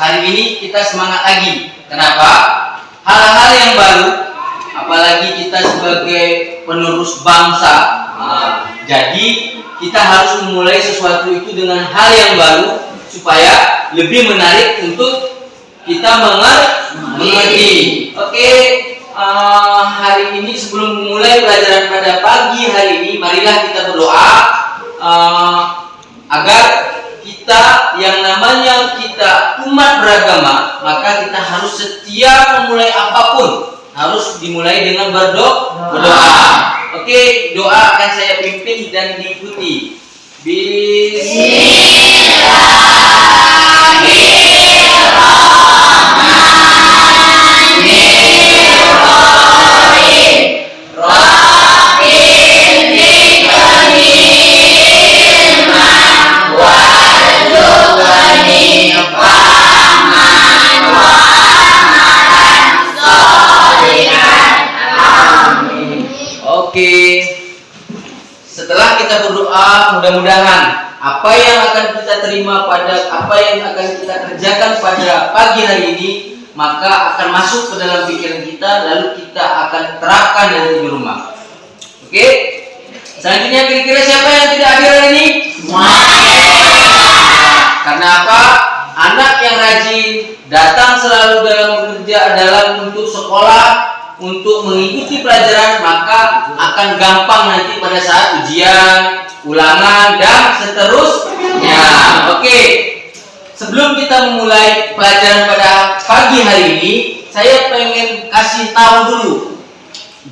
hari ini kita semangat lagi. Kenapa? Hal-hal yang baru, apalagi kita sebagai penerus bangsa, jadi kita harus memulai sesuatu itu dengan hal yang baru supaya lebih menarik untuk kita mengerti. Oke, hari ini sebelum memulai pelajaran pada pagi hari ini, marilah kita berdoa agar kita yang namanya kita umat beragama, maka kita harus setiap memulai apapun harus dimulai dengan berdoa. Oke, doa akan saya pimpin dan diikuti. Oke, setelah kita berdoa, mudah-mudahan apa yang akan kita terima pada apa yang akan kita kerjakan pada pagi hari ini, maka akan masuk ke dalam pikiran kita, lalu kita akan terapkan dari di rumah. Oke, selanjutnya kira-kira siapa yang tidak hadir hari ini? Karena apa? Anak yang rajin datang selalu dalam bekerja dalam untuk sekolah, untuk mengikuti pelajaran, maka akan gampang nanti pada saat ujian, ulangan, dan seterusnya. Oke, sebelum kita memulai pelajaran pada pagi hari ini, saya pengen kasih tahu dulu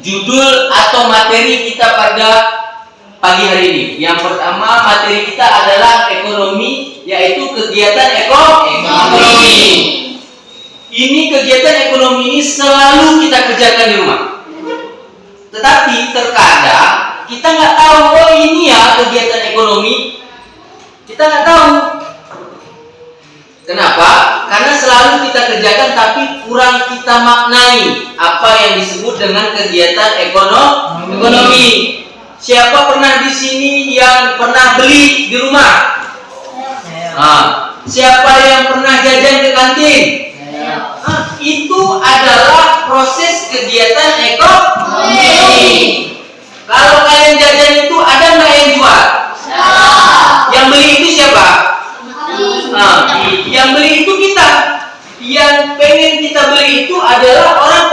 judul atau materi kita pada pagi hari ini. Yang pertama, materi kita adalah ekonomi, yaitu kegiatan ekonomi. Ini kegiatan ekonomi ini selalu kita kerjakan di rumah. Tetapi terkadang kita nggak tahu, oh ini ya kegiatan ekonomi. Kita nggak tahu. Kenapa? Karena selalu kita kerjakan tapi kurang kita maknai apa yang disebut dengan kegiatan ekonomi. Siapa pernah di sini yang pernah beli di rumah? Siapa yang pernah jajan ke kantin? Itu adalah proses kegiatan ekonomi. Kalau kalian jajan itu ada nggak yang jual? Yang beli itu siapa? Yang beli itu kita. Yang pengen kita beli itu adalah orang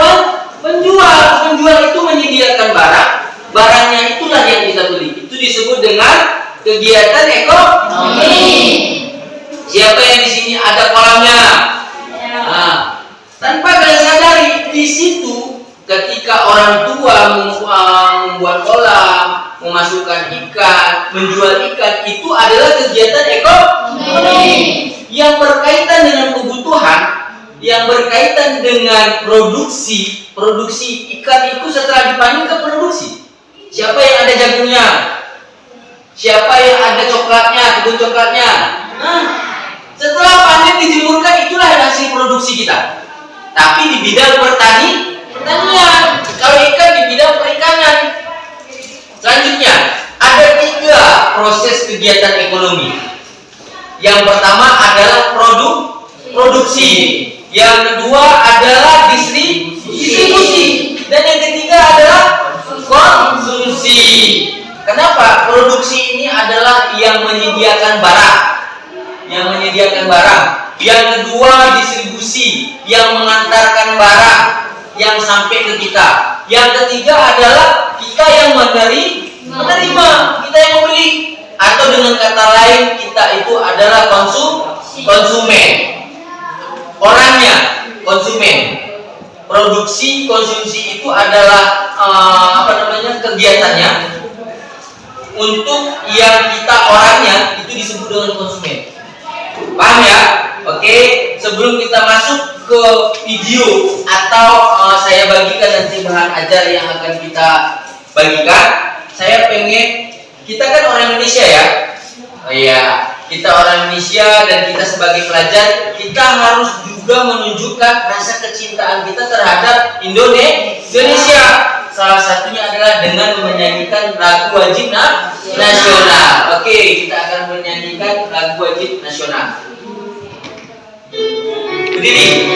penjual. Penjual itu menyediakan barang, barangnya itulah yang kita beli. Itu disebut dengan kegiatan ekonomi. Siapa yang di sini ada kolamnya? Tanpa kalian sadari, di situ ketika orang tua membuat kolam, memasukkan ikan, menjual ikan, itu adalah kegiatan ekonomi yang berkaitan dengan kebutuhan, yang berkaitan dengan produksi ikan itu setelah dipanen ke produksi. Siapa yang ada jagungnya? Siapa yang ada coklatnya, kebun coklatnya? Setelah panen dijemurkan, itulah hasil produksi kita. Tapi di bidang pertanian, kalau ikan di bidang perikanan. Selanjutnya ada 3 proses kegiatan ekonomi. Yang pertama adalah produksi, yang kedua adalah distribusi, dan yang ketiga adalah konsumsi. Kenapa? Produksi ini adalah yang menyediakan barang. Yang kedua distribusi, yang mengantarkan barang yang sampai ke kita. Yang ketiga adalah kita yang menerima, kita yang membeli. Atau dengan kata lain, kita itu adalah konsumen. Orangnya konsumen. Produksi, konsumsi itu adalah kegiatannya. Untuk yang kita orangnya itu disebut dengan konsumen. Paham ya? Oke, sebelum kita masuk ke video atau saya bagikan nanti bahan ajar yang akan kita bagikan, saya pengen, kita kan orang Indonesia ya. Oh iya, kita orang Indonesia dan kita sebagai pelajar, kita harus juga menunjukkan rasa kecintaan kita terhadap Indonesia. Salah satunya adalah dengan menyanyikan lagu wajib nasional. Oke, kita akan menyanyikan lagu wajib nasional. Berdiri.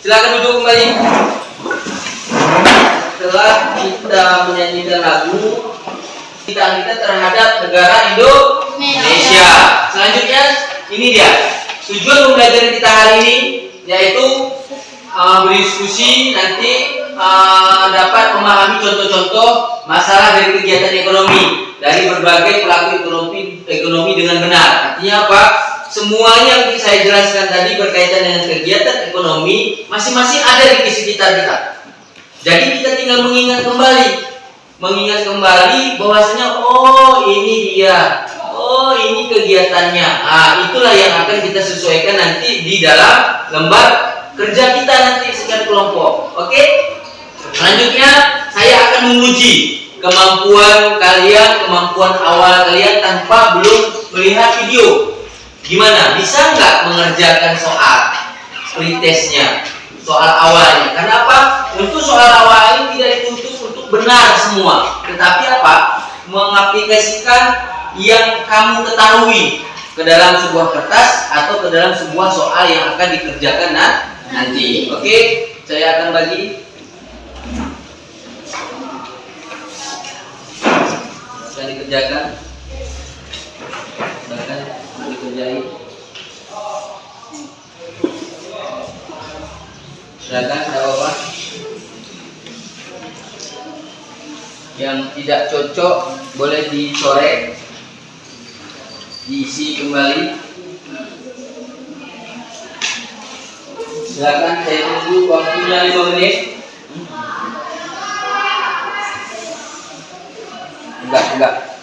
Silakan duduk kembali. Setelah kita menyanyikan lagu kita terhadap negara Indonesia. Selanjutnya ini dia tujuan pembelajaran kita hari ini, yaitu berdiskusi nanti dapat memahami contoh-contoh masalah dari kegiatan ekonomi dari berbagai pelaku ekonomi dengan benar. Artinya apa? Semua yang saya jelaskan tadi berkaitan dengan kegiatan ekonomi masing-masing ada di sekitar kita. Jadi kita tinggal mengingat kembali bahwasanya oh ini dia, oh ini kegiatannya. Itulah yang akan kita sesuaikan nanti di dalam lembar kerja kita nanti secara kelompok. Oke? Selanjutnya saya akan menguji kemampuan kalian, kemampuan awal kalian tanpa belum melihat video. Gimana? Bisa nggak mengerjakan soal pretestnya, soal awalnya? Kenapa? Untuk soal awal ini tidak dituntut untuk benar semua, tetapi apa? Mengaplikasikan yang kamu ketahui ke dalam sebuah kertas atau ke dalam sebuah soal yang akan dikerjakan nanti. Oke? Saya akan bagi. Akan dikerjakan. Silakan dikerjai. Silakan, tidak apa-apa. Yang tidak cocok boleh dicoret, diisi kembali. Silakan, saya tunggu waktunya 5 menit. Enggak.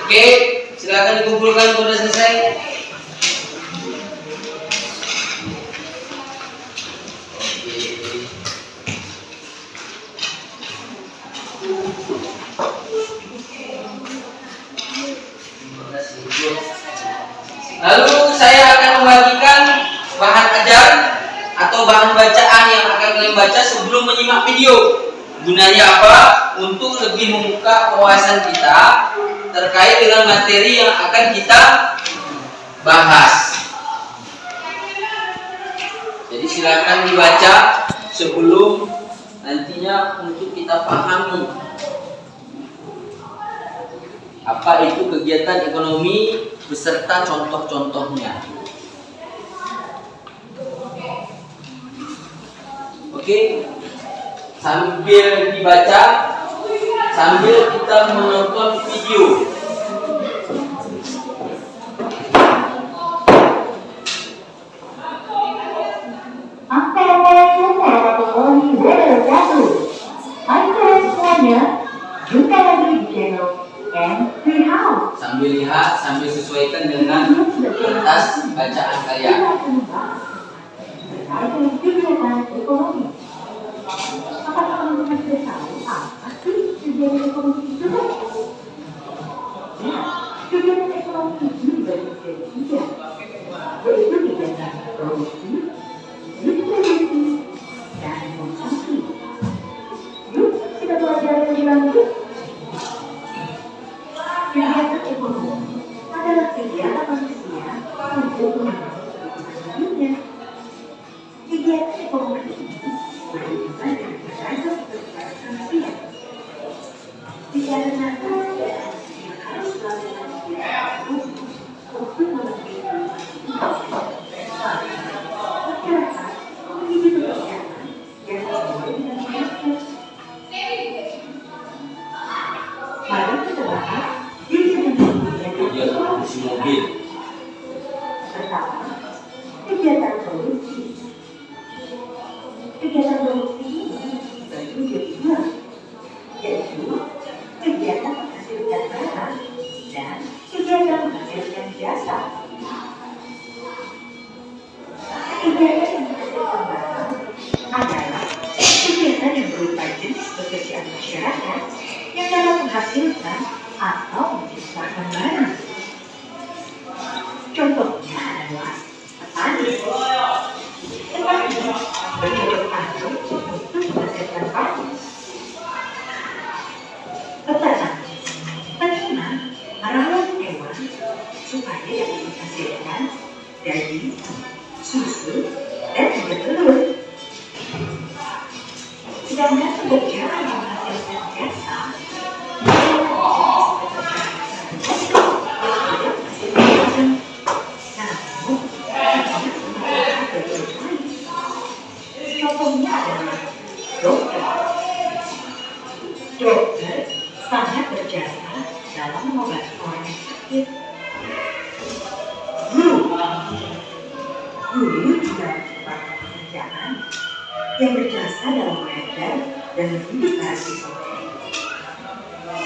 Oke, silakan dikumpulkan kalau sudah selesai. Lalu saya akan membagikan bahan ajar atau bahan bacaan yang akan kalian baca sebelum menyimak video. Gunanya apa? Untuk lebih membuka wawasan kita terkait dengan materi yang akan kita bahas. Jadi silakan dibaca sebelum nantinya untuk kita pahami apa itu kegiatan ekonomi beserta contoh-contohnya. Oke, sambil dibaca, sambil kita menonton video. Assalamualaikum warahmatullahi wabarakatuh. Hai kalian semuanya, jumpa lagi di channel M3 House. Sambil lihat, sambil sesuaikan dengan kertas bacaan kalian. Terkait dengan kegiatan ekonomi. Apakah teman-teman sudah tahu apa sih kegiatan ekonomi itu? Ya, kegiatan ekonomi itu dibagi menjadi 3, yaitu kegiatan produksi, distribusi, dan konsumsi. Yuk, kita belajar lebih lanjut. Kegiatan ekonomi adalah kegiatan manusia untuk memenuhi hidupnya. Kegiatan ekonomi ini berhubungan dengan beragam kegiatan manusia. Dikarenakan yang harus melakukan kegiatan ekonomi untuk memenuhi kebutuhan masyarakat memiliki pekerjaan yang sesuai dengan minatnya. Mari kita bahas jenis-jenis kegiatan ekonomi. Mobil. Pertama, kegiatan produksi. Kegiatan produksi ini dibagi menjadi 2, yaitu kegiatan menghasilkan barang dan kegiatan menghasilkan jasa. Kegiatan yang menghasilkan barang adalah kegiatan yang berupa jenis pekerjaan masyarakat yang dapat menghasilkan atau menciptakan barang. Contohnya adalah petani. Petani bercocok tanam untuk menghasilkan padi. Peternak menanam merawat hewan supaya dapat menghasilkan daging, susu, dan juga telur. Sedangkan pekerjaan yang menghasilkan jasa contohnya adalah dokter. Dokter sangat berjasa dalam mengobati orang yang sakit. Guru juga merupakan pekerjaan yang berjasa dalam mengajar dan mendidik para siswa.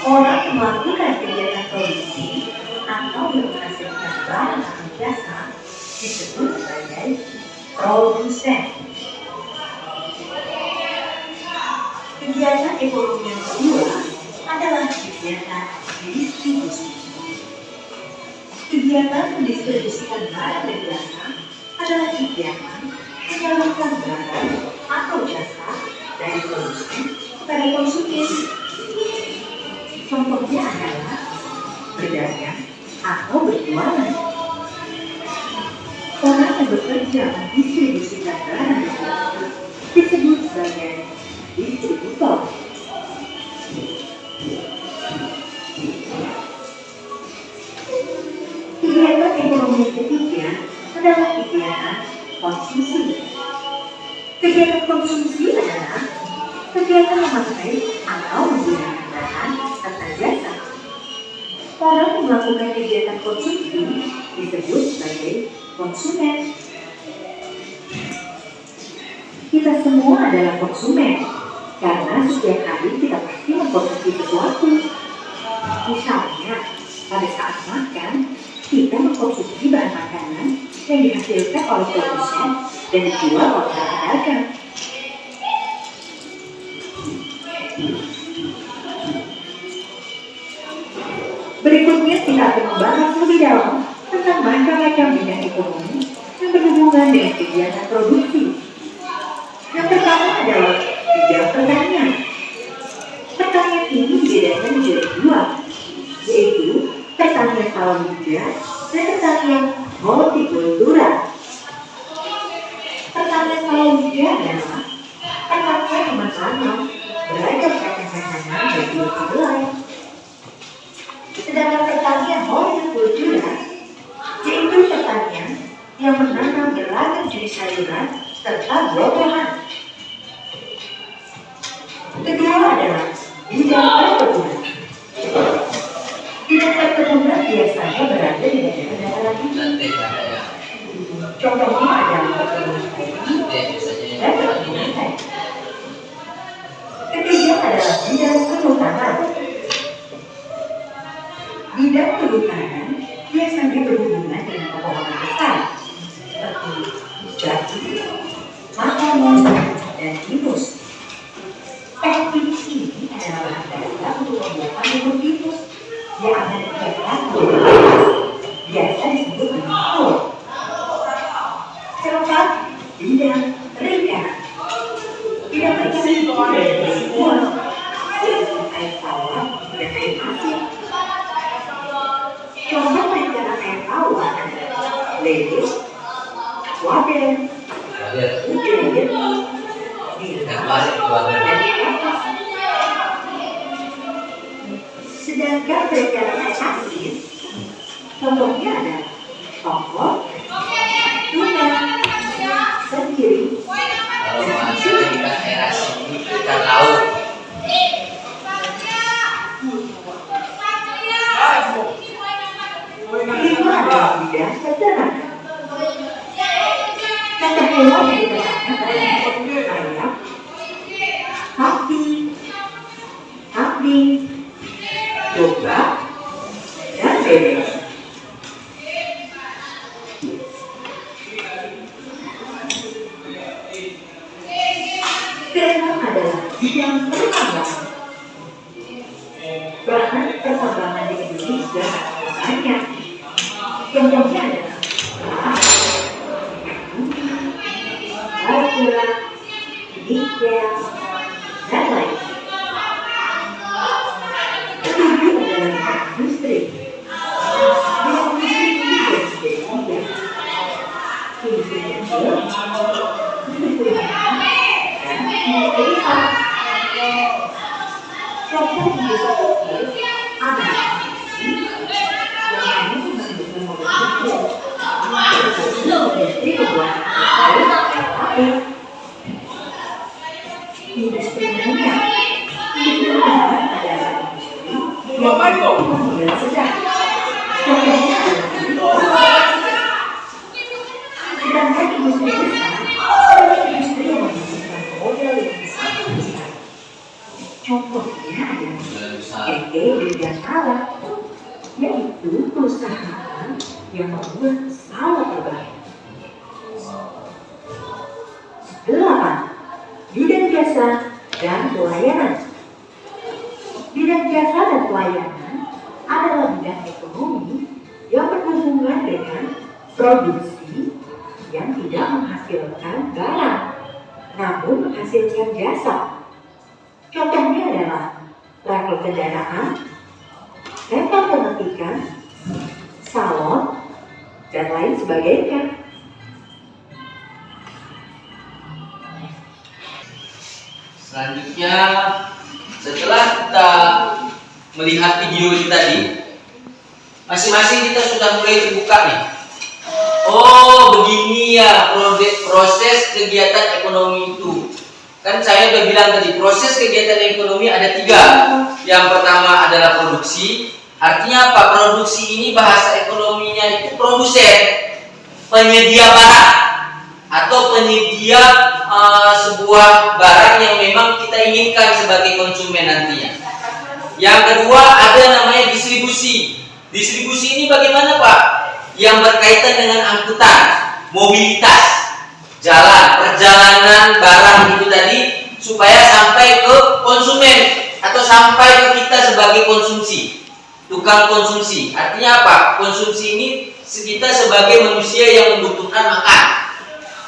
Orang yang melakukan kegiatan produksi atau yang menghasilkan barang atau jasa disebut sebagai produsen. Kegiatan ekonomi yang kedua adalah kegiatan distribusi. Kegiatan mendistribusikan barang dan jasa adalah kegiatan menyalurkan barang atau jasa dari produsen kepada konsumen. Contohnya adalah berdagang atau berjualan. Orang yang bekerja mendistribusikan barang dan jasa disebut sebagai distributor. Kegiatan ekonomi yang ketiga adalah kegiatan konsumsi. Kegiatan konsumsi adalah kegiatan memakai atau menggunakan barang serta jasa. Orang yang melakukan kegiatan konsumsi disebut sebagai konsumen. Kita semua adalah konsumen karena setiap hari kita pasti mengkonsumsi sesuatu. Misalnya, pada saat makan, kita mengkonsumsi bahan makanan yang dihasilkan oleh produsen dan dijual oleh pedagang. Berikutnya kita akan membahas lebih dalam tentang macam-macam bidang ekonomi yang berhubungan dengan kegiatan produksi. Yang pertama adalah bidang pertanian. ini bedanya menjadi dua, yaitu pertanian alam muda dan pertanian hortikultura. Pertanian alam muda adalah pertanian yang menanam beragam kacang-kacangan dan buah kedelai. Sedangkan pertanian hortikultura yaitu pertanian yang menanam beragam jenis sayuran serta buah-buahan. Kedua adalah bidang perkebunan. Bidang perkebunan biasanya berada di daerah dataran tinggi. Contohnya adalah perkebunan kopi dan perkebunan teh. Ketiga adalah bidang kehutanan. Bidang kehutanan biasanya berhubungan dengan pepohonan besar seperti jati, mahoni, dan pinus. Pinus ini adalah bahan dasar untuk pembuatan lumut pinus yang akan dicetak menjadi kertas, biasa disebut dengan kol. Keempat, bidang perikanan. Bidang perikanan itu ada dua, yaitu air tawar dan air asin. Contoh perikanan air tawar adalah lele, wader, ujoyer, dan kapas. Sedangkan perikanan air asin, contohnya adalah tongkol, tuna, tenggiri, Kalau bahasa ikan air asin ini ikan laut. Kelima adalah bidang peternakan. Contoh hewan yang diternakan adalah ayam, sapi, kambing, domba, dan bebek. Keenam adalah bidang pertambangan. Bahan pertambangan di Indonesia banyak. Contohnya adalah batu, nikel, dan lain. Ketujuh adalah industri. Bidang industri ini menjadi tiga. Industri kecil, industri menengah, dan industri besar. Contoh industri kecil adalah industri pembuatan kayu, kayu. Industri menengah. Industri menengah adalah industri yang berkembang sedang. Contohnya adalah sedangkan industri besar adalah industri yang membutuhkan modal yang besar. Contohnya adalah PT Dirgan Alat, yaitu perusahaan yang membuat pesawat terbang. 8. Bidang jasa dan pelayanan. Bidang jasa dan pelayanan adalah bidang ekonomi yang berhubungan dengan produksi yang tidak menghasilkan barang, namun menghasilkan jasa. Contohnya adalah level kendaraan, rental pengetikan, salon, dan lain sebagainya. Selanjutnya, setelah kita melihat video ini tadi, masing-masing kita sudah mulai terbuka nih. Oh, begini ya proses kegiatan ekonomi itu. Kan saya udah bilang tadi, proses kegiatan ekonomi ada 3. Yang pertama adalah produksi. Artinya apa? Produksi ini bahasa ekonominya itu produsen, penyedia barang, atau penyedia sebuah barang yang memang kita inginkan sebagai konsumen nantinya. Yang kedua ada namanya distribusi. Distribusi ini bagaimana Pak? Yang berkaitan dengan angkutan, mobilitas, jalan, perjalanan barang itu tadi supaya sampai ke konsumen atau sampai ke kita sebagai konsumsi, tukang konsumsi. Artinya apa? Konsumsi ini kita sebagai manusia yang membutuhkan makan.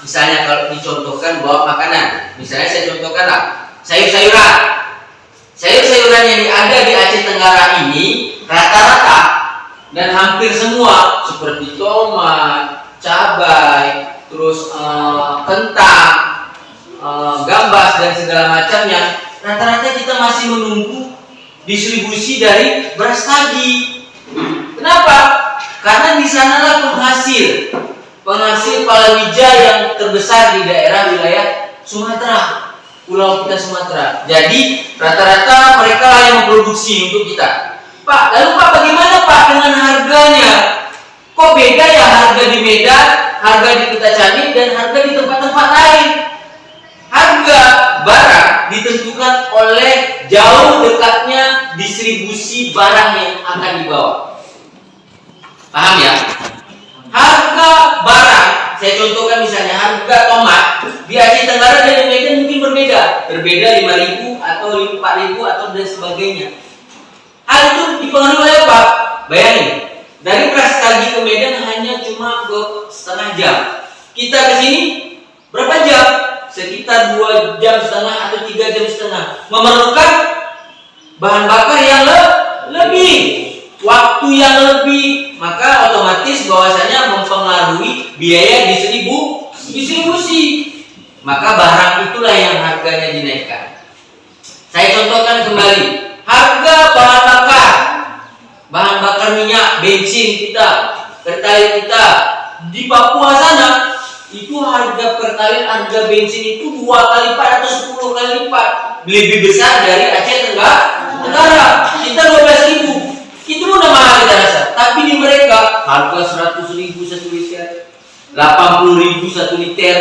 Misalnya kalau dicontohkan bawa makanan, misalnya saya contohkan lah sayur-sayuran. sayur-sayuran yang ada di Aceh Tenggara ini rata-rata dan hampir semua seperti tomat, cabai, terus kentang, gambas dan segala macamnya, rata-rata kita masih menunggu distribusi dari beras tagi. Kenapa? Karena di sanalah penghasil palawija yang terbesar di daerah wilayah Sumatera, pulau kita Sumatera. Jadi rata-rata mereka yang memproduksi untuk kita. Pak, lalu Pak bagaimana Pak dengan harganya? Kok beda ya harga di Medan, harga di Kutacani dan harga di tempat-tempat lain? Harga barang ditentukan oleh jauh dekatnya distribusi barang yang akan dibawa. Paham ya? Harga barang, saya contohkan misalnya harga tomat di Aceh Tenggara dan di Medan mungkin berbeda 5.000 atau 4.000 atau dan sebagainya. Hal itu dipengaruhi oleh apa? Bayangin, dari Prastagi ke Medan hanya cuma setengah jam. Kita ke sini berapa jam? Sekitar 2,5 jam atau 3,5 jam. Memerlukan bahan bakar yang lebih, waktu yang lebih, maka otomatis bahwasanya mempengaruhi biaya distribusi. Maka barang itulah yang harganya dinaikkan. Saya contohkan kembali, harga bahan bakar minyak, bensin kita, pertalite kita di Papua sana, itu harga pertalite, harga bensin itu 2 kali lipat atau 10 kali lipat lebih besar dari Aceh Tenggara. Kita 12.000, itu udah mahal kita rasa. Tapi di mereka harga 100.000 1 liter, 80.000 1 liter.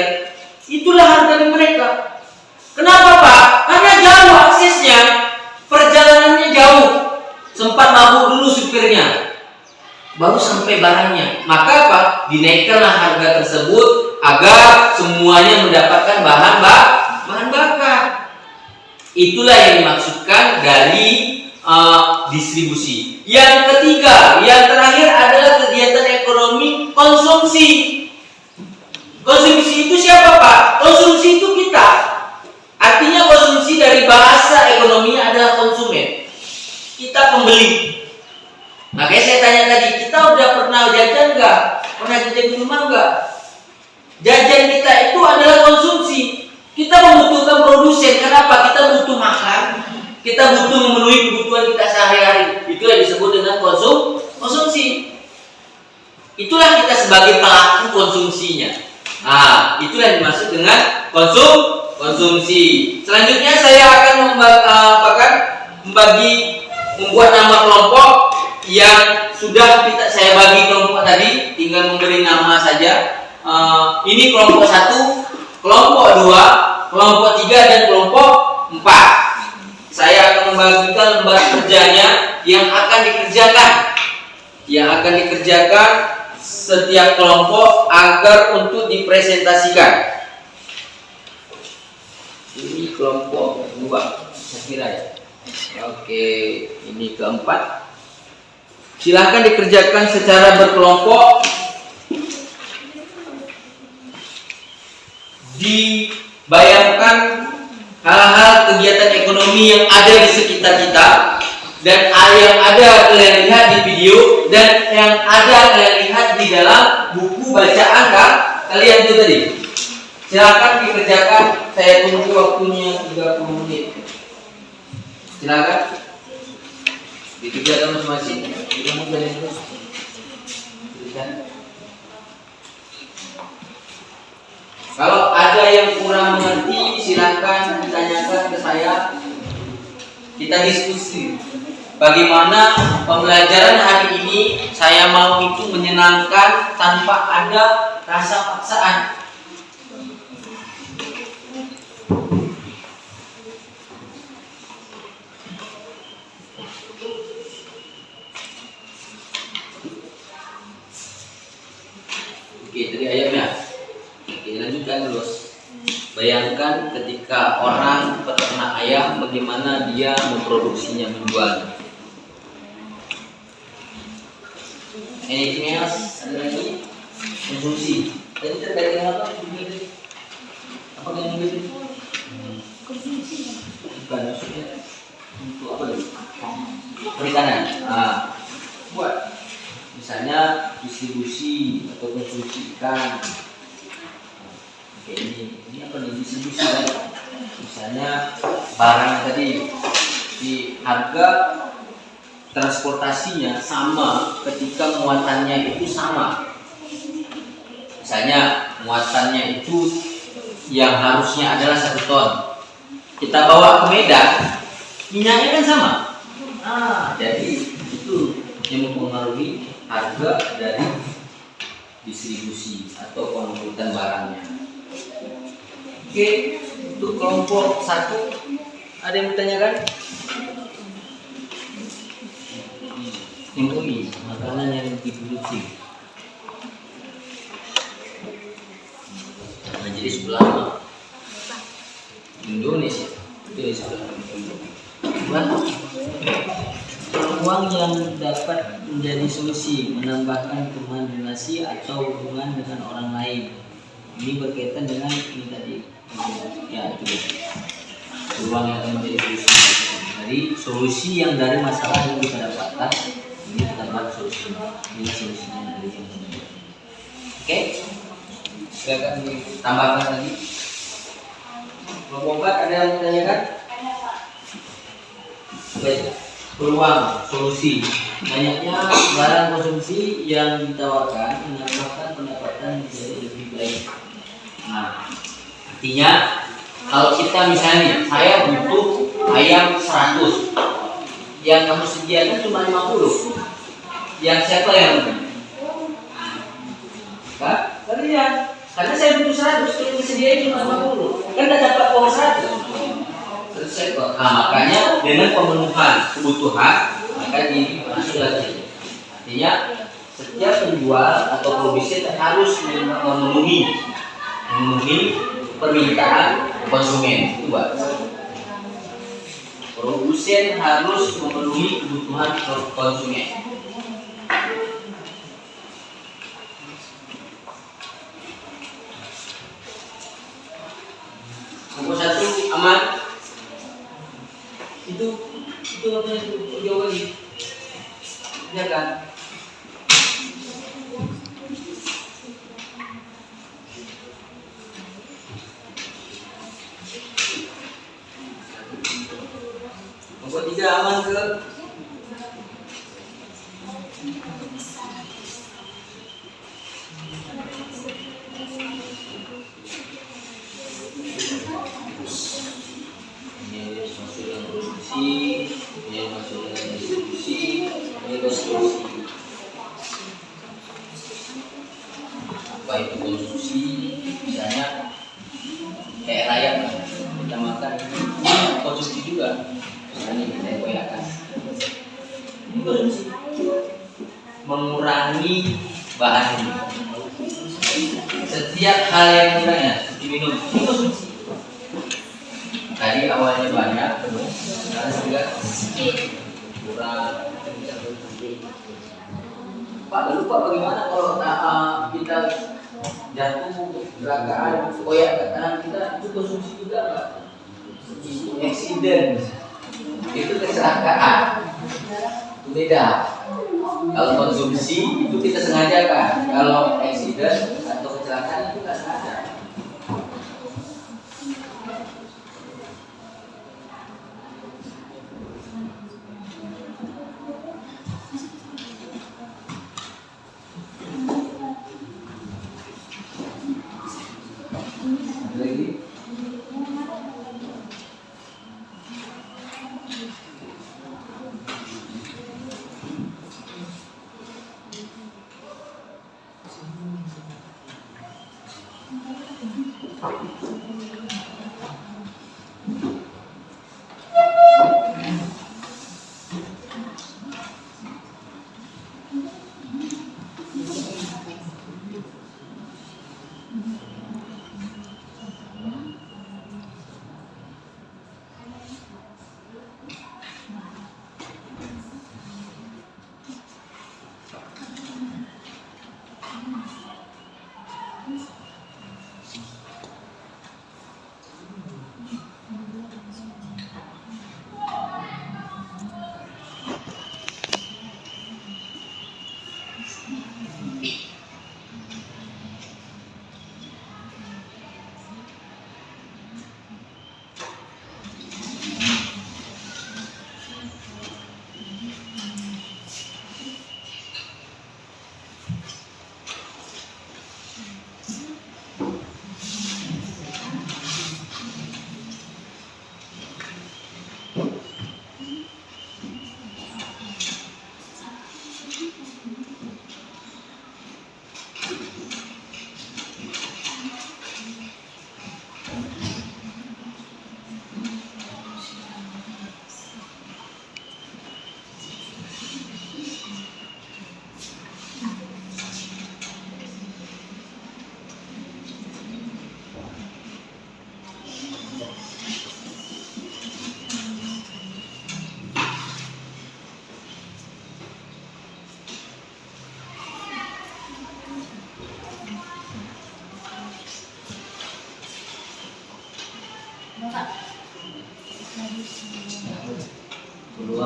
Itulah harga di mereka. Kenapa Pak? Karena jauh aksesnya, perjalanannya jauh. Sempat mabuk dulu supirnya, baru sampai barangnya. Maka apa? Dinaikkanlah harga tersebut agar semuanya mendapatkan bahan bakar. Itulah yang dimaksudkan dari distribusi. Yang ketiga, yang terakhir adalah kegiatan ekonomi konsumsi. Konsumsi itu siapa Pak? Konsumsi itu kita. Artinya konsumsi dari bahasa ekonominya adalah konsumen. Kita pembeli. Makanya saya tanya tadi, kita udah pernah jajan nggak? Pernah jajan di rumah nggak? Jajan kita itu adalah konsumsi. Kita membutuhkan produsen. Kenapa? Kita butuh makan. Kita butuh memenuhi kebutuhan kita sehari-hari. Itu yang disebut dengan konsumsi. Itulah kita sebagai pelaku konsumsinya. Nah, itulah yang dimaksud dengan konsumsi. Selanjutnya saya akan membuat nama kelompok yang sudah saya bagi kelompok tadi, tinggal memberi nama saja. Ini kelompok 1, kelompok 2, kelompok 3 dan kelompok 4. Saya akan membagikan lembar kerjanya yang akan dikerjakan setiap kelompok agar untuk dipresentasikan. Ini kelompok 2, saya kira ya. Oke, ini keempat. Silahkan dikerjakan secara berkelompok. Dibayangkan hal-hal kegiatan ekonomi yang ada di sekitar kita dan yang ada kalian lihat di video dan yang ada kalian lihat di dalam buku bacaan kalian itu tadi. Silakan dikerjakan. Saya tunggu waktunya 30 menit. Silakan dikerjakan masing-masing. Kalau ada yang kurang mengerti, silakan ditanyakan ke saya. Kita diskusi bagaimana pembelajaran hari ini. Saya mau itu menyenangkan tanpa ada rasa paksaan. Oke, tadi ayatnya. Oke, lanjutkan terus. Bayangkan ketika orang peternak ayam, bagaimana dia memproduksinya, menjualnya. Anything else? Ada lagi? Konsumsi. Tadi terkait dengan apa? Apa yang begitu? Konsumsi. Bukan maksudnya. untuk apa dulu? Perikanan. Nah, buat misalnya distribusi atau konsumsi ikan. Oke, ini apa nih, distribusi kan? Misalnya barang tadi di harga transportasinya sama ketika muatannya itu sama. Misalnya muatannya itu yang harusnya adalah 1 ton, kita bawa ke Medan, minyaknya kan sama. Jadi itu yang mempengaruhi harga dari distribusi atau pengangkutan barangnya. Oke, untuk kelompok 1 ada yang bertanyakan? MUI, makanan yang diproduksi. Majelis Ulama Indonesia. Peluang yang dapat menjadi solusi menambahkan hubungan relasi atau hubungan dengan orang lain. Ini berkaitan dengan ini tadi. Ya, itu. Peluang yang akan menjadi solusi. Jadi solusi yang dari masalah yang kita dapatkan, ini kita bahas solusi. Ini solusinya dari yang ini. Oke? Silakan ditambahkan lagi. Kelompok 4 ada yang menanyakan? Baik. Peluang, solusi. Banyaknya barang konsumsi yang ditawarkan menambahkan pendapatan menjadi lebih baik. Nah, artinya kalau kita misalnya saya butuh ayam 100, yang kamu sediakan cuma 50, yang siapa yang menang? Kalian. Karena saya butuh 100, yang disediakan cuma 50, kan tidak dapat uang 100. Makanya dengan pemenuhan kebutuhan maka dimasuk lagi. Artinya setiap penjual atau produsen harus memenuhi permintaan konsumen. Itu Pak. Produsen harus memenuhi kebutuhan konsumen. Nomor 1 aman. Itu apa itu jawabannya? Ya kan? Nomor 3 aman ke? Ini masuk dalam distribusi, ini konsumsi. Apa itu konsumsi? Misalnya kayak rayap, kita makan, ini konsumsi juga. Misalnya kita koyakan, ini konsumsi. Mengurangi bahan ini. Setiap hal yang kurangnya, seperti minum, ini konsumsi. Tadi awalnya banyak, sekarang juga kurang. Pak, lupa bagaimana kalau kita jatuh kecelakaan, koyak ke tangan kita, itu konsumsi juga Pak. Accident, itu kecelakaan, itu beda. Kalau konsumsi itu kita sengajakan, kalau accident atau kecelakaan itu tidak sengaja. Lagi.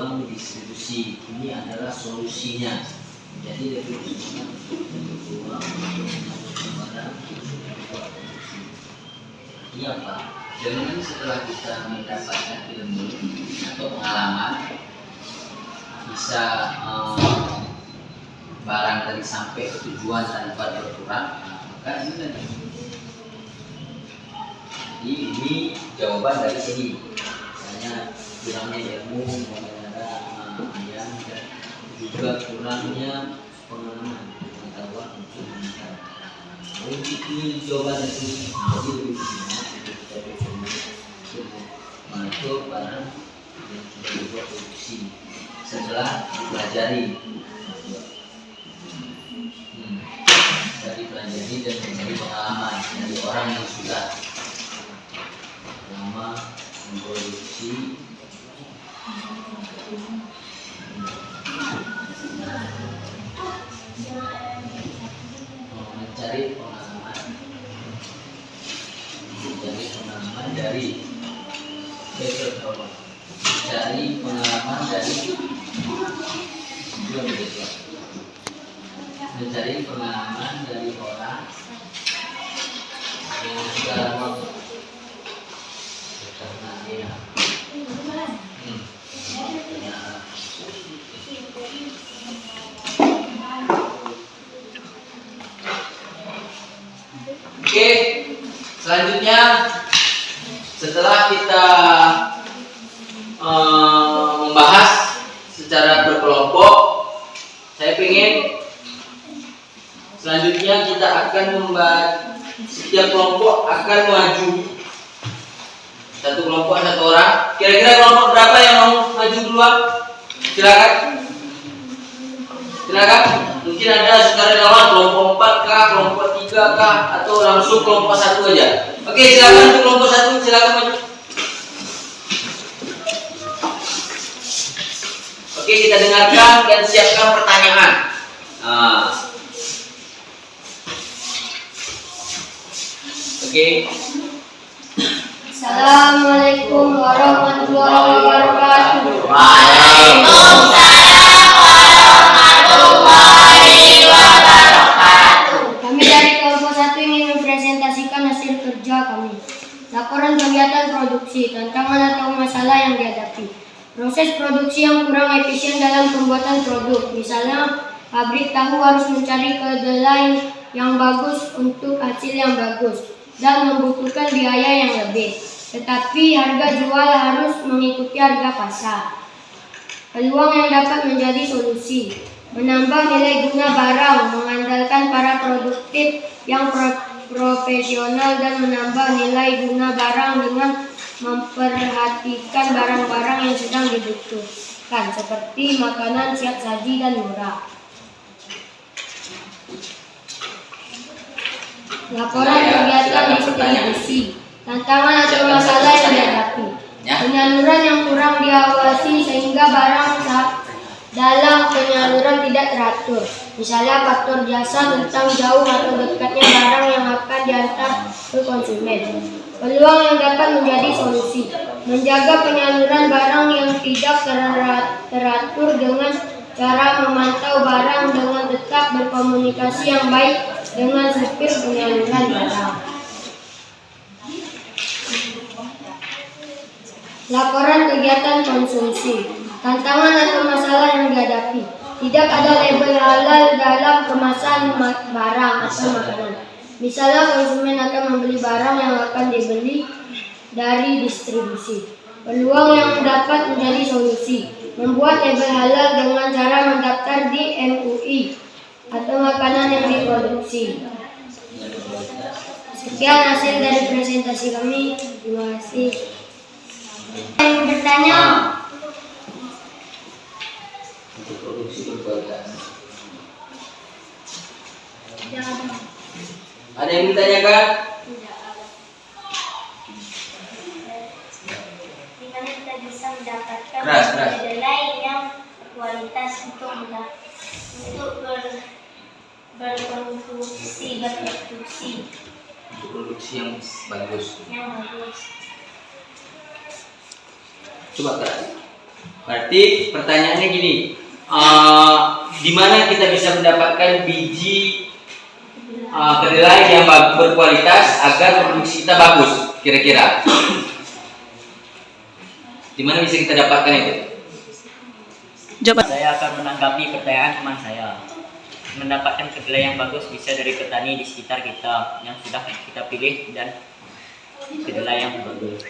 ruang distribusi. Ini adalah solusinya. Jadi lebih ruang untuk barang. Iya Pak. Dengan setelah kita mendapatkan ilmu atau pengalaman, bisa barang tadi sampai ke tujuan tanpa berkurang, maka ini tadi. Jadi ini jawaban dari sini. Misalnya kurangnya ilmu mengenai ayam dan juga kurangnya pengalaman pengetahuan untuk mengenai. Ini jawaban dari sini. Jadi lebih mengatur barang yang sudah dibuat produksi setelah dipelajari dari pelajari dan dari pengalaman dari orang yang sudah lama memproduksi mencari pengalaman dari mencari pengalaman dari mencari pengalaman dari orang yang sudah lama Oke, selanjutnya setelah kita membahas secara berkelompok, saya ingin selanjutnya kita akan membahas setiap kelompok akan maju satu kelompok satu orang. Kira-kira kelompok berapa yang mau maju duluan? Silakan. Mungkin ada sukarelawan kelompok 4 kah, kelompok 3 kah, atau langsung kelompok 1 aja. Oke, silakan untuk kelompok 1, silakan maju. Oke, kita dengarkan dan siapkan pertanyaan. Oke. Assalamualaikum warahmatullahi wabarakatuh. Waalaikumsalam warahmatullahi wabarakatuh. Kami dari kelompok 1 ingin mempresentasikan hasil kerja kami. Laporan kegiatan produksi, tantangan atau masalah yang dihadapi. Proses produksi yang kurang efisien dalam pembuatan produk. Misalnya, pabrik tahu harus mencari kedelai yang bagus untuk hasil yang bagus dan membutuhkan biaya yang lebih. Tetapi harga jual harus mengikuti harga pasar. Peluang yang dapat menjadi solusi: menambah nilai guna barang, mengandalkan para produktif yang profesional dan menambah nilai guna barang dengan memperhatikan barang-barang yang sedang dibutuhkan seperti makanan siap saji dan murah. Laporan kegiatan distribusi, tantangan atau masalah yang dihadapi. Penyaluran yang kurang diawasi sehingga barang dalam penyaluran tidak teratur. Misalnya faktor jasa tentang jauh atau dekatnya barang yang akan diantar ke konsumen. Peluang yang dapat menjadi solusi: menjaga penyaluran barang yang tidak teratur dengan cara memantau barang dengan tetap berkomunikasi yang baik dengan supir penyaluran barang. Laporan kegiatan konsumsi, tantangan atau masalah yang dihadapi. Tidak ada label halal dalam kemasan barang atau makanan. Misalnya konsumen akan membeli barang yang akan dibeli dari distribusi. Peluang yang dapat menjadi solusi: membuat label halal dengan cara mendaftar di MUI atau makanan yang diproduksi. Sekian hasil dari presentasi kami. Terima kasih. Yang bertanya? Untuk produksi berbagai. Ada yang ditanyakan? Gimana kita bisa mendapatkan Keras. kedelai yang kualitas untuk berproduksi Untuk produksi yang bagus. yang bagus. Coba keras. Berarti pertanyaannya gini, di mana kita bisa mendapatkan biji kedelai yang berkualitas agar produksi kita bagus? Kira-kira di mana bisa kita dapatkan itu? Saya akan menanggapi pertanyaan teman saya. Mendapatkan kedelai yang bagus bisa dari petani di sekitar kita yang sudah kita pilih dan kedelai yang bagus.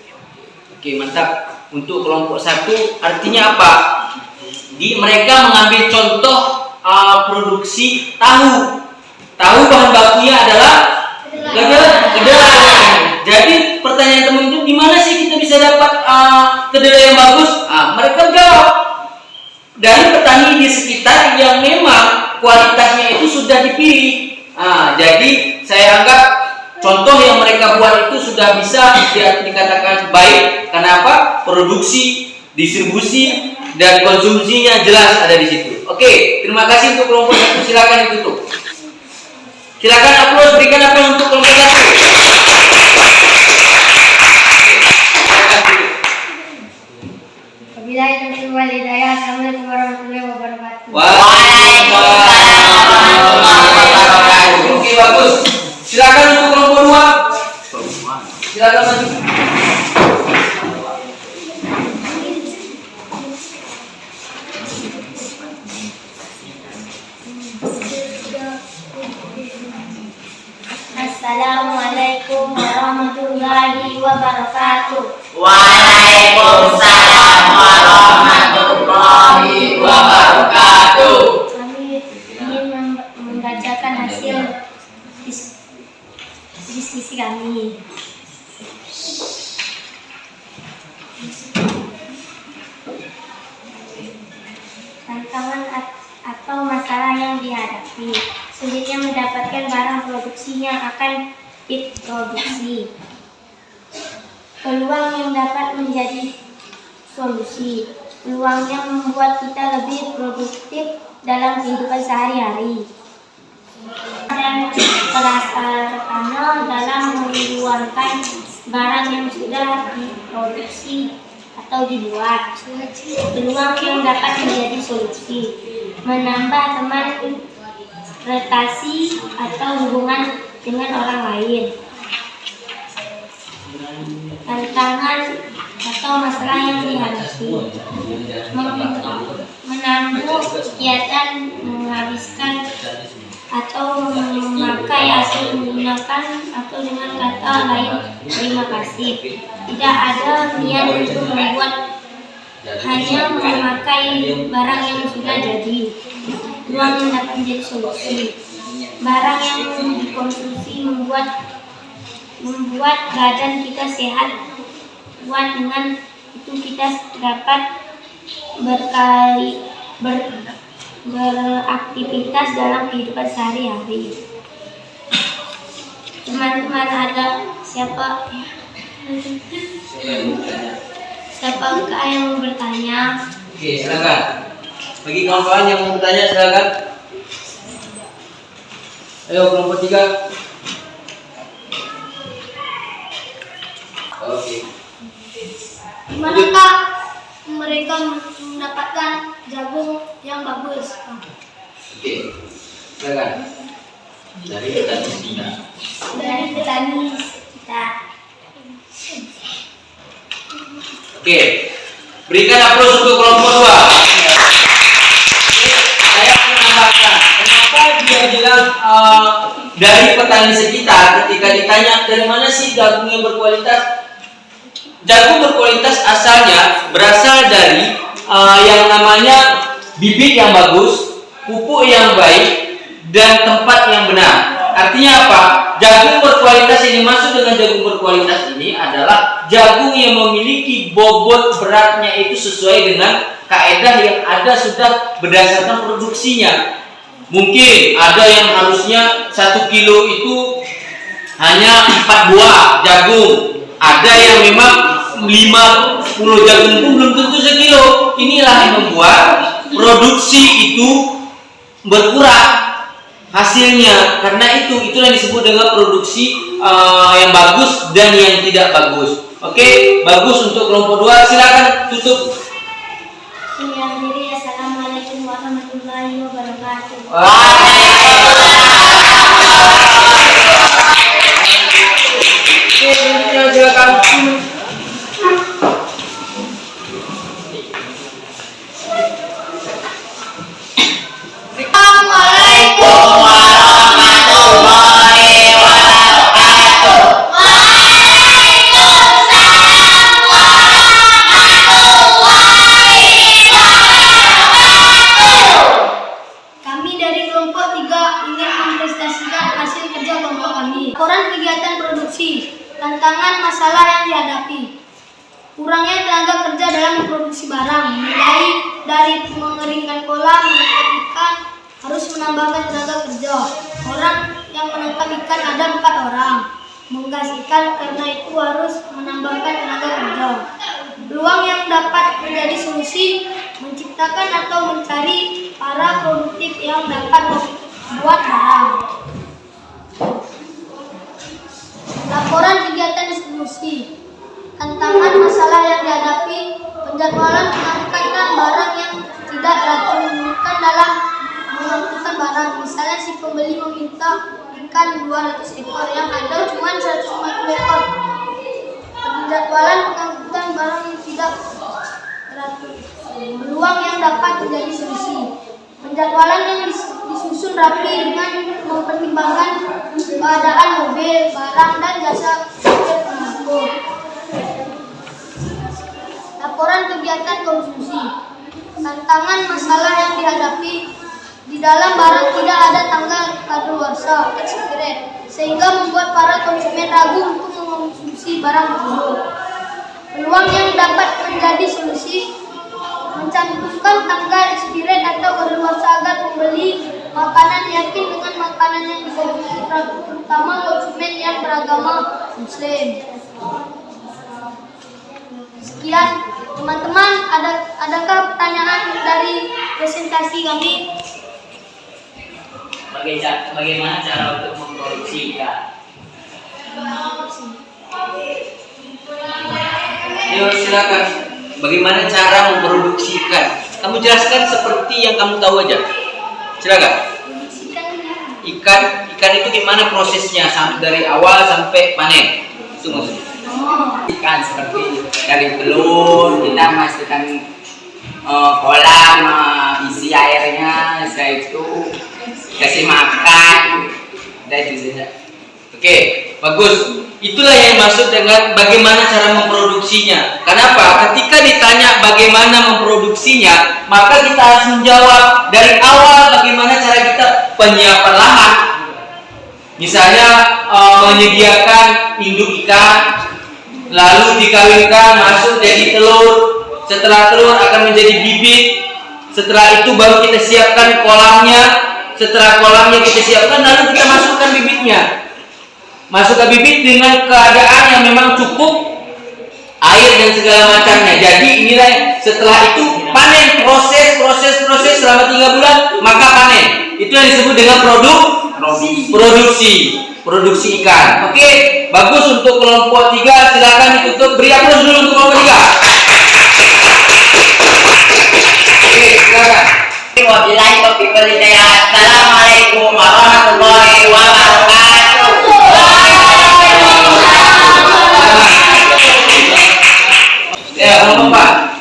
Oke, mantap. Untuk kelompok 1 artinya apa? Mereka mengambil contoh produksi tahu. Tahu bahan bakunya adalah kedelai. Jadi pertanyaan teman itu, di mana sih kita bisa dapat kedelai yang bagus? Mereka jawab dari petani di sekitar yang memang kualitasnya itu sudah dipilih. Jadi saya anggap contoh yang mereka buat itu sudah bisa dikatakan baik. Kenapa? Produksi, distribusi, dan konsumsinya jelas ada di situ. Oke, terima kasih untuk kelompok 1. Silakan ditutup. Silakan aplaus, berikan aplaus untuk kelompok 1. Wabillahi wal hidayah. Assalamualaikum warahmatullahi wabarakatuh. Waalaikumsalam warahmatullahi wabarakatuh. Oke, bagus. Silakan untuk kelompok 2. Silakan maju. Assalamualaikum warahmatullahi wabarakatuh. Waalaikumsalam warahmatullahi wabarakatuh. Kami ingin membacakan hasil diskusi kami. Tantangan atau masalah yang dihadapi. Sulitnya mendapatkan barang produksi yang akan diproduksi. Peluang yang dapat menjadi solusi. Peluangnya membuat kita lebih produktif dalam kehidupan sehari-hari. Dan terasa tekanan dalam mengeluarkan barang yang sudah diproduksi atau dibuat. Peluang yang dapat menjadi solusi. Menambah teman relasi atau hubungan dengan orang lain. Tantangan atau masalah yang dihadapi. Menangguh kegiatan, menghabiskan atau memakai atau menggunakan atau dengan kata lain terima kasih. Tidak ada niat untuk membuat, hanya memakai barang yang sudah jadi. Uang yang dapat menjadi solusi. Barang yang dikonsumsi membuat badan kita sehat, kuat. Dengan itu kita dapat beraktivitas dalam kehidupan sehari-hari. Teman-teman, ada siapa yang mau bertanya? Oke, silakan. Bagi kawan-kawan yang mau bertanya, silakan. Ayo, kelompok 3. Oke. Dimanakah mereka mendapatkan jagung yang bagus? Oke, silakan. Dari petani kita. Dari petani kita. Oke, berikan aplaus untuk kelompok 2. Saya menambahkan, kenapa dia bilang dari petani sekitar ketika ditanya dari mana sih jagung yang berkualitas? Jagung berkualitas asalnya berasal dari yang namanya bibit yang bagus, pupuk yang baik, dan tempat yang benar. Artinya apa? Jagung berkualitas yang dimaksud dengan jagung berkualitas ini adalah jagung yang memiliki bobot beratnya itu sesuai dengan kaedah yang ada sudah berdasarkan produksinya. Mungkin ada yang harusnya 1 kilo itu hanya 4 buah jagung. Ada yang memang 50 jagung pun belum tentu sekilo. Inilah yang membuat produksi itu berkurang hasilnya. Karena itulah yang disebut dengan produksi yang bagus dan yang tidak bagus. Oke, bagus untuk kelompok 2. Silakan tutup. Ini akhiri. Assalamualaikum warahmatullahi wabarakatuh. Assalamualaikum warahmatullahi wabarakatuh. Waalaikumsalam warahmatullahi wabarakatuh. Kami dari kelompok 3 ingin mempresentasikan hasil kerja kelompok kami. Laporan kegiatan produksi, tantangan masalah yang dihadapi. Kurangnya tenaga kerja dalam memproduksi barang, mulai dari mengeringkan kolam, menangkap ikan, harus menambahkan tenaga kerja. Orang yang menangkap ikan ada 4 orang. Menggas ikan karena itu harus menambahkan tenaga kerja. Peluang yang dapat menjadi solusi, menciptakan atau mencari para produktif yang dapat membuat barang. Laporan kegiatan distribusi, tantangan masalah yang dihadapi, penjadwalan pengangkatan barang yang tidak teratur dalam mengangkutkan barang. Misalnya si pembeli meminta ikan 200 ekor yang ada cuma 150 ekor. Penjadwalan pengangkutan barang yang tidak teratur. Peluang yang dapat menjadi solusi. Penjadwalan yang disusun rapi dengan mempertimbangkan keadaan mobil, barang, dan jasa supir pengangkut. Laporan kegiatan konsumsi, tantangan masalah yang dihadapi. Di dalam barang tidak ada tanggal kadaluarsa (expired), sehingga membuat para konsumen ragu untuk mengonsumsi barang tersebut. Peluang yang dapat menjadi solusi, mencantumkan tanggal expired atau kadaluarsa agar pembeli makanan yakin dengan makanan yang dikonsumsi, terutama konsumen yang beragama Muslim. Sekian teman-teman, adakah pertanyaan dari presentasi kami? Bagaimana cara untuk memproduksi ikan? Ayo silakan. Bagaimana cara memproduksi ikan? Kamu jelaskan seperti yang kamu tahu aja. Silakan. Ikan itu gimana prosesnya dari awal sampai panen? Itu maksudnya. Ikan seperti dari telur kita masukkan kolam, isi airnya, setelah itu kasih makan, dan itu saja. Oke, bagus. Itulah yang maksud dengan bagaimana cara memproduksinya. Kenapa? Ketika ditanya bagaimana memproduksinya, maka kita harus menjawab dari awal bagaimana cara kita penyiapan lahan. Misalnya menyediakan induk ikan, lalu dikawinkan masuk jadi telur. Setelah telur akan menjadi bibit. Setelah itu baru kita siapkan kolamnya. Setelah kolamnya kita siapkan, lalu kita masukkan bibitnya. Masukkan bibit dengan keadaan yang memang cukup air dan segala macamnya. Jadi inilah setelah itu panen, proses selama 3 bulan maka panen. Itu yang disebut dengan produksi ikan. Oke, bagus untuk kelompok 3. Silakan ditutup. Beri aplaus dulu untuk kelompok 3. Oke, silakan. Wabillahi taufiq wal hidayah. Assalamualaikum warahmatullahi wabarakatuh. Ya, kelompok 4.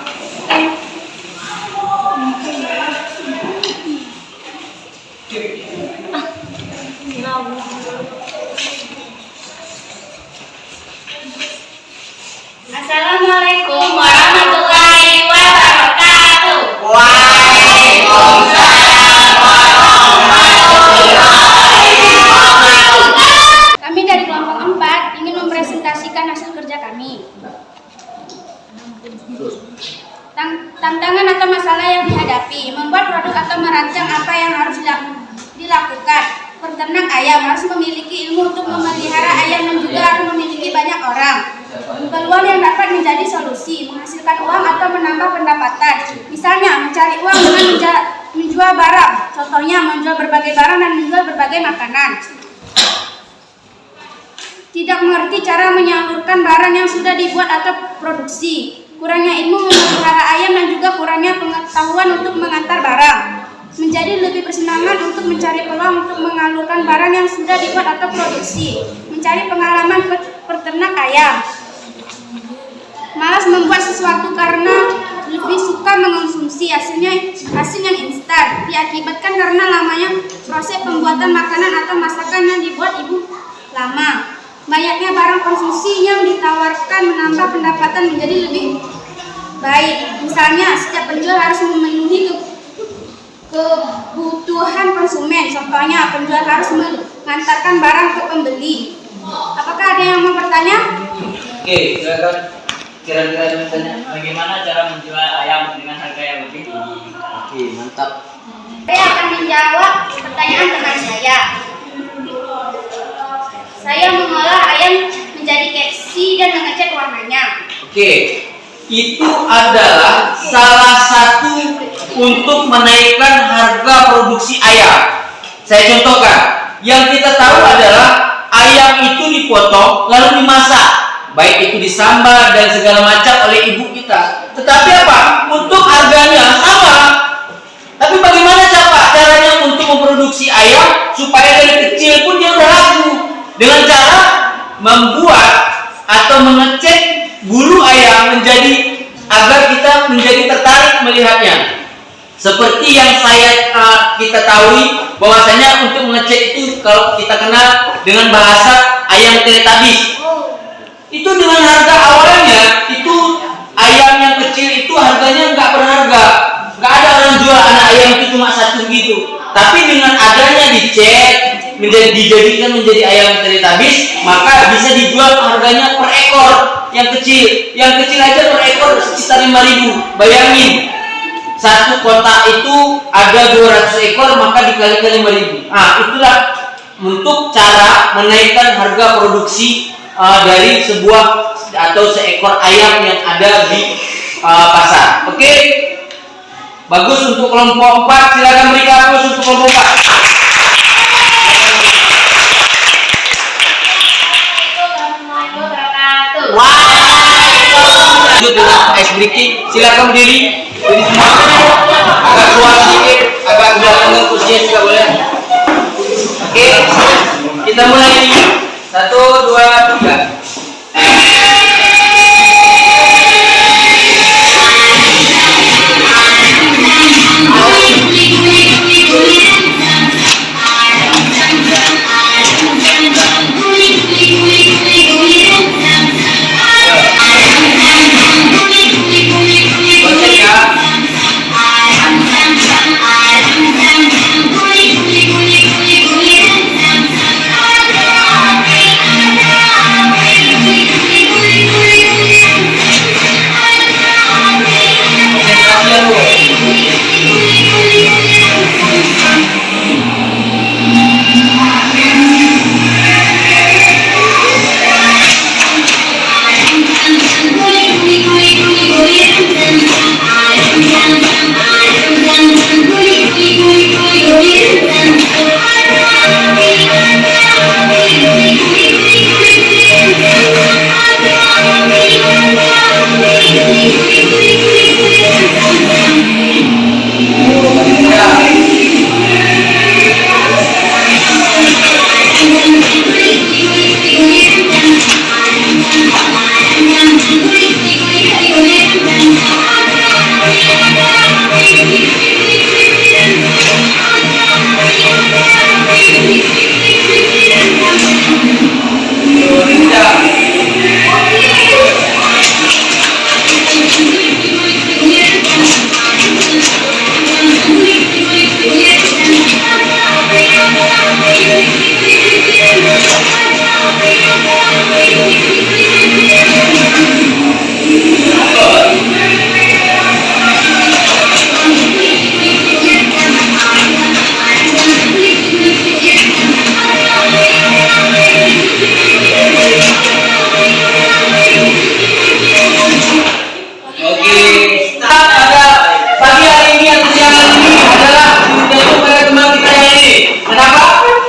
Assalamualaikum warahmatullahi wabarakatuh. Kami dari kelompok 4 ingin mempresentasikan hasil kerja kami. Tantangan atau masalah yang dihadapi, membuat produk atau merancang apa yang harus dilakukan. Peternak ayam harus memiliki ilmu untuk memelihara ayam dan juga harus memiliki banyak orang. Peluang yang dapat menjadi solusi, menghasilkan uang atau menambah pendapatan. Misalnya, mencari uang dengan menjual barang. Contohnya, menjual berbagai barang dan menjual berbagai makanan. Tidak mengerti cara menyalurkan barang yang sudah dibuat atau produksi. kurangnya ilmu memelihara ayam dan juga kurangnya pengetahuan untuk mengantar barang. Menjadi lebih bersemangat untuk mencari peluang untuk mengalurkan barang yang sudah dibuat atau produksi. Mencari pengalaman peternak ayam. Malas membuat sesuatu karena lebih suka mengonsumsi hasil yang instan. Diakibatkan karena lamanya proses pembuatan makanan atau masakan yang dibuat ibu lama. Banyaknya barang konsumsi yang ditawarkan menambah pendapatan menjadi lebih baik. Misalnya, setiap penjual harus memenuhi kebutuhan konsumen. Contohnya, penjual harus mengantarkan barang ke pembeli. Apakah ada yang mau bertanya? Oke, silakan. Kira-kira bertanya. Bagaimana cara menjual ayam dengan harga yang lebih tinggi? Oke, mantap. Saya akan menjawab pertanyaan teman saya. Saya mengolah ayam menjadi KFC dan mengecat warnanya. Oke, itu adalah salah satu untuk menaikkan harga produksi ayam. Saya contohkan, yang kita tahu adalah ayam itu dipotong lalu dimasak, baik itu disambar dan segala macam oleh ibu kita. Tetapi apa? Untuk harganya sama. Tapi bagaimana caranya untuk memproduksi ayam supaya dari kecil pun dia udah laku? Dengan cara membuat atau mengecat bulu ayam agar kita menjadi tertarik melihatnya. Seperti yang kita tahu bahwasanya untuk mengecat itu kalau kita kenal dengan bahasa ayam Teletubbies. Itu dengan harga awalnya itu ayam yang kecil itu harganya nggak berharga. Nggak ada orang jual anak ayam itu cuma satu gitu. Tapi dengan adanya dicat dijadikan menjadi ayam Teletubbies, maka bisa dijual harganya per ekor yang kecil. Yang kecil aja per ekor sekitar 5.000. Bayangin, satu kotak itu ada 200 ekor, maka dikalikan 5.000. Nah, itulah untuk cara menaikkan harga produksi dari sebuah atau seekor ayam yang ada di pasar. Oke? Bagus untuk kelompok 4. Silakan berikan aplaus untuk kelompok 4. Lanjut dengan ice breaking. Silakan berdiri. Jadi semua agak keluar sedikit, agak belakang kursinya juga boleh. Oke, kita mulai. 1, 2, 3.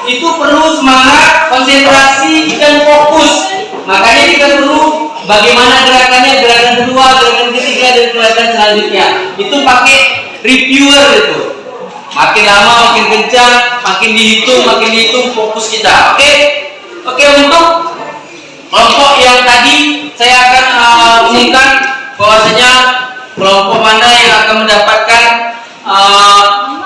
Itu perlu semangat, konsentrasi, dan fokus. itu pakai reviewer itu. Makin lama makin kencang, makin dihitung fokus kita. Oke, untuk kelompok yang tadi saya akan umumkan bahwasanya kelompok mana yang akan mendapatkan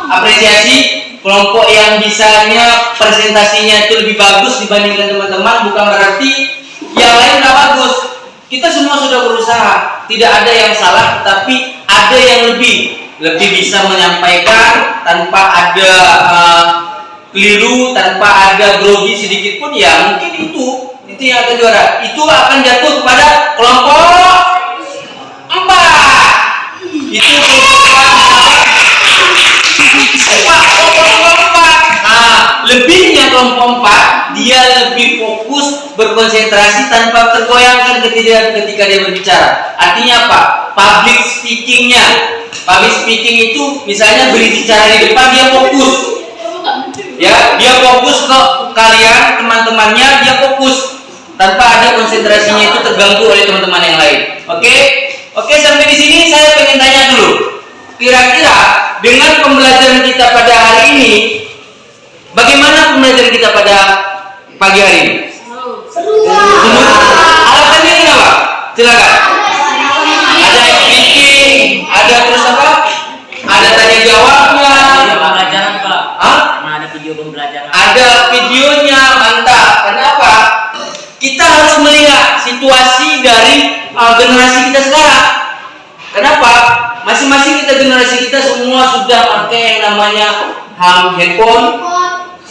apresiasi. Kelompok yang bisanya presentasinya itu lebih bagus dibandingkan teman-teman bukan berarti yang lain tidak bagus. Kita semua sudah berusaha, tidak ada yang salah, tapi ada yang lebih bisa menyampaikan tanpa ada keliru, tanpa ada grogi sedikit pun, ya mungkin itu yang akan juara. Itu akan jatuh kepada kelompok 4. Itu lebihnya kelompok 4, dia lebih fokus, berkonsentrasi tanpa tergoyangkan ketika dia berbicara. Artinya apa? Public speaking itu misalnya berbicara di depan, dia fokus. Ya, dia fokus ke kalian, teman-temannya, dia fokus tanpa ada konsentrasinya itu terganggu oleh teman-teman yang lain. Oke, sampai di sini saya pengen tanya dulu. Kira-kira dengan pembelajaran kita pada hari ini, bagaimana pembelajaran kita pada pagi hari ini? Seru. Alasannya kenapa? Silakan. Ada activity, ada terus apa? Ada tanya jawabnya. Ada pembelajaran, Pak. Ada video pembelajaran. Ada Videonya, mantap. Kenapa? Kita harus melihat situasi dari generasi kita sekarang. Kenapa? Masing-masing generasi kita semua sudah pakai yang namanya handphone.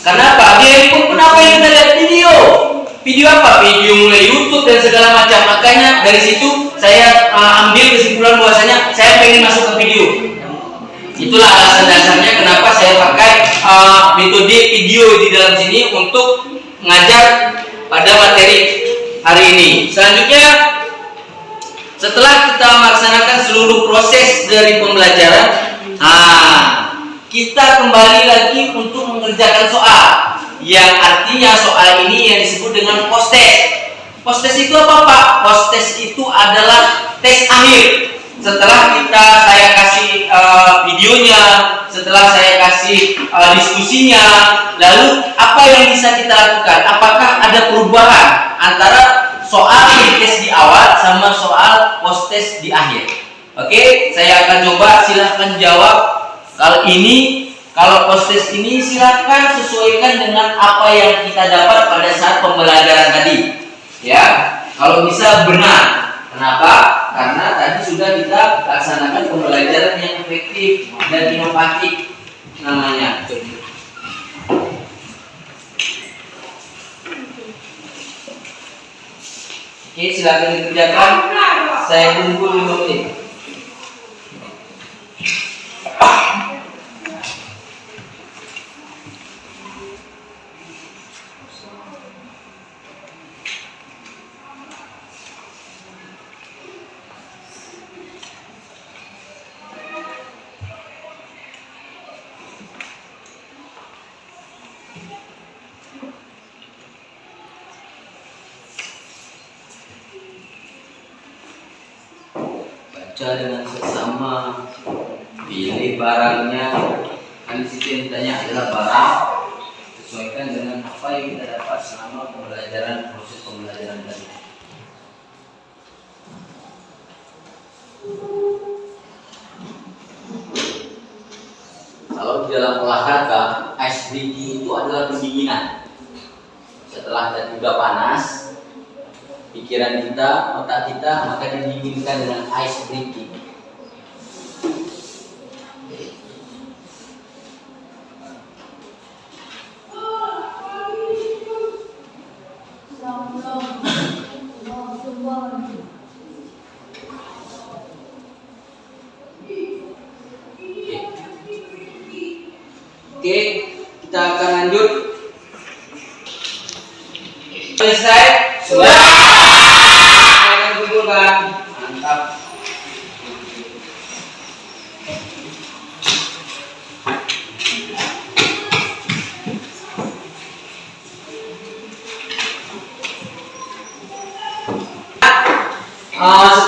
Kenapa? Di handphone pun apa yang kita lihat? Video apa? Video mulai YouTube dan segala macam. Makanya dari situ saya ambil kesimpulan bahwasanya saya pengen masuk ke video. Itulah alasan dasarnya kenapa saya pakai metode video di dalam sini untuk mengajar pada materi hari ini. Selanjutnya, setelah kita melaksanakan seluruh proses dari pembelajaran, kita kembali lagi untuk mengerjakan soal, yang artinya soal ini yang disebut dengan post-test. Post-test itu apa, Pak? Post-test itu adalah tes akhir. Setelah saya kasih videonya, setelah saya kasih diskusinya, lalu apa yang bisa kita lakukan? Apakah ada perubahan antara soal yang tes di awal sama soal post test di akhir? Oke, saya akan coba, silahkan jawab. Kalau post test ini silahkan sesuaikan dengan apa yang kita dapat pada saat pembelajaran tadi. Ya, kalau bisa benar. Kenapa? Karena tadi sudah kita laksanakan pembelajaran yang efektif dan inovatif namanya. Oke, silakan dikerjakan. Saya tunggu 5 menit. Baca dengan seksama, pilih barangnya. Kan di situ yang ditanya adalah barang. Sesuaikan dengan apa yang kita dapat selama proses pembelajaran tadi. Kalau di dalam olahraga, ice breaking itu adalah pendinginan. Setelah tadi udah panas, pikiran kita, otak kita, maka didinginkan dengan ice breaking. Oke, kita akan lanjut. Selesai? Sudah. Akan kumpulkan. Mantap.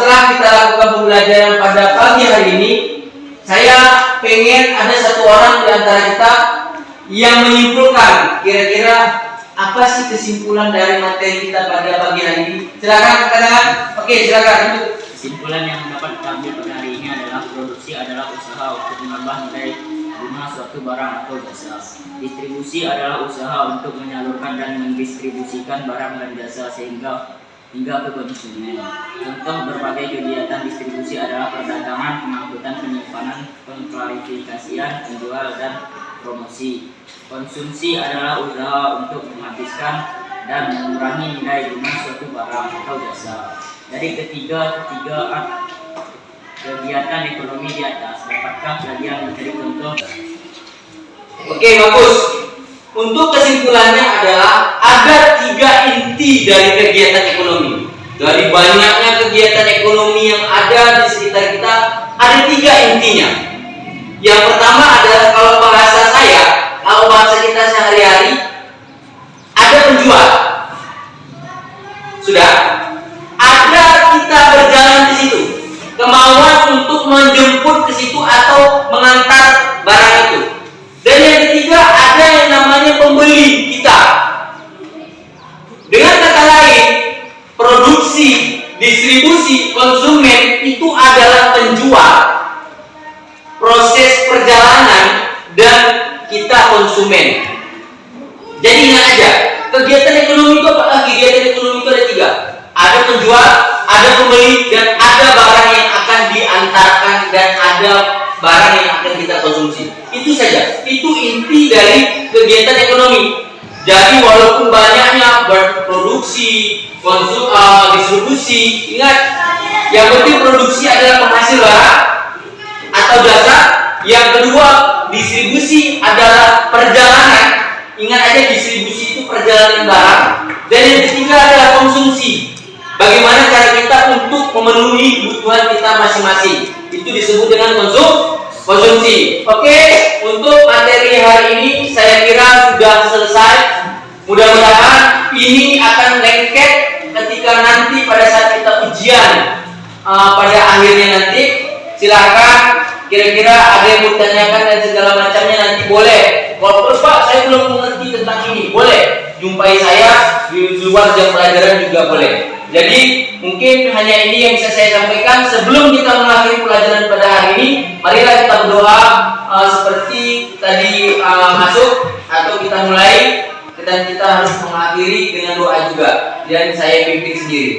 Setelah kita lakukan pembelajaran pada pagi hari ini, saya pengen ada satu orang di antara kita yang menyimpulkan kira-kira apa sih kesimpulan dari materi kita pada pagi hari ini. Silakan katakan. Oke, silakan. Kesimpulan yang dapat kita ambil pada hari ini adalah produksi adalah usaha untuk menambah nilai guna suatu barang atau jasa. Distribusi adalah usaha untuk menyalurkan dan mendistribusikan barang dan jasa hingga ke konsumen. Contoh berbagai kegiatan distribusi adalah perdagangan, pengangkutan, penyimpanan, pengklarifikasian, penjual, dan promosi. Konsumsi adalah usaha untuk menghabiskan dan mengurangi nilai guna suatu barang atau jasa. Dari ketiga kegiatan ekonomi di atas, dapatkah kalian memberi contoh? Oke, bagus. Untuk kesimpulannya adalah ada 3 inti dari kegiatan ekonomi. Dari banyaknya kegiatan ekonomi yang ada di sekitar kita, ada 3 intinya. Yang pertama adalah kalau bahasa kita sehari-hari, ada penjual. Sudah? Ada kita berjalan di situ. Kemauan untuk menjemput ke situ atau mengantar barang itu. Dan yang ketiga ada yang namanya pembeli kita. Dengan kata lain, produksi, distribusi, konsumen itu adalah penjual. Proses perjalanan dan kita konsumen. Jadi ingat aja, kegiatan ekonomi itu apa? Kegiatan ekonomi itu ada 3. Ada penjual, ada pembeli, dan ada barang yang akan diantarkan dan ada barang yang akan kita konsumsi. Itu saja. Itu inti dari kegiatan ekonomi. Jadi walaupun banyaknya berproduksi, distribusi, ingat yang penting produksi adalah penghasil barang atau jasa. Yang kedua, distribusi adalah perjalanan. Ingat aja, distribusi itu perjalanan barang. Dan yang ketiga adalah konsumsi. Bagaimana cara kita untuk memenuhi kebutuhan kita masing-masing. Itu disebut dengan konsumsi. Oke, untuk materi hari ini saya kira sudah selesai. Mudah-mudahan ini akan lengket ketika nanti pada saat kita ujian pada akhirnya nanti. Silakan, kira-kira ada yang mau tanyakan dan segala macamnya nanti boleh. Kalau terus Pak, saya belum mengerti tentang ini, boleh jumpai saya di luar jam pelajaran juga boleh. Jadi mungkin hanya ini yang bisa saya sampaikan. Sebelum kita mengakhiri pelajaran pada hari ini, marilah kita berdoa seperti tadi masuk atau kita mulai, dan kita harus mengakhiri dengan doa juga. Dan saya pimpin sendiri.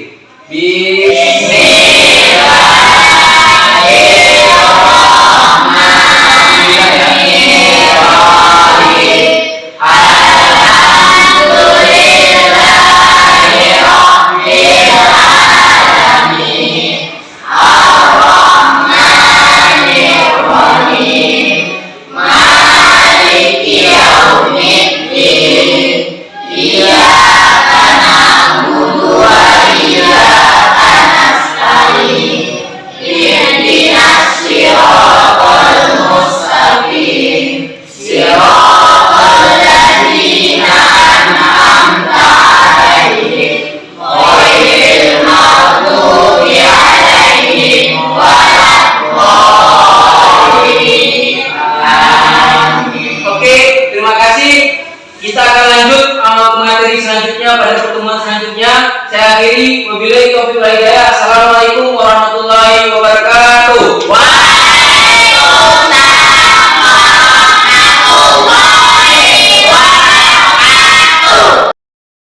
Kita akan lanjut ke materi selanjutnya pada pertemuan selanjutnya. Saya akhiri, wabillahi taufiq wal hidayah. Assalamualaikum warahmatullahi wabarakatuh.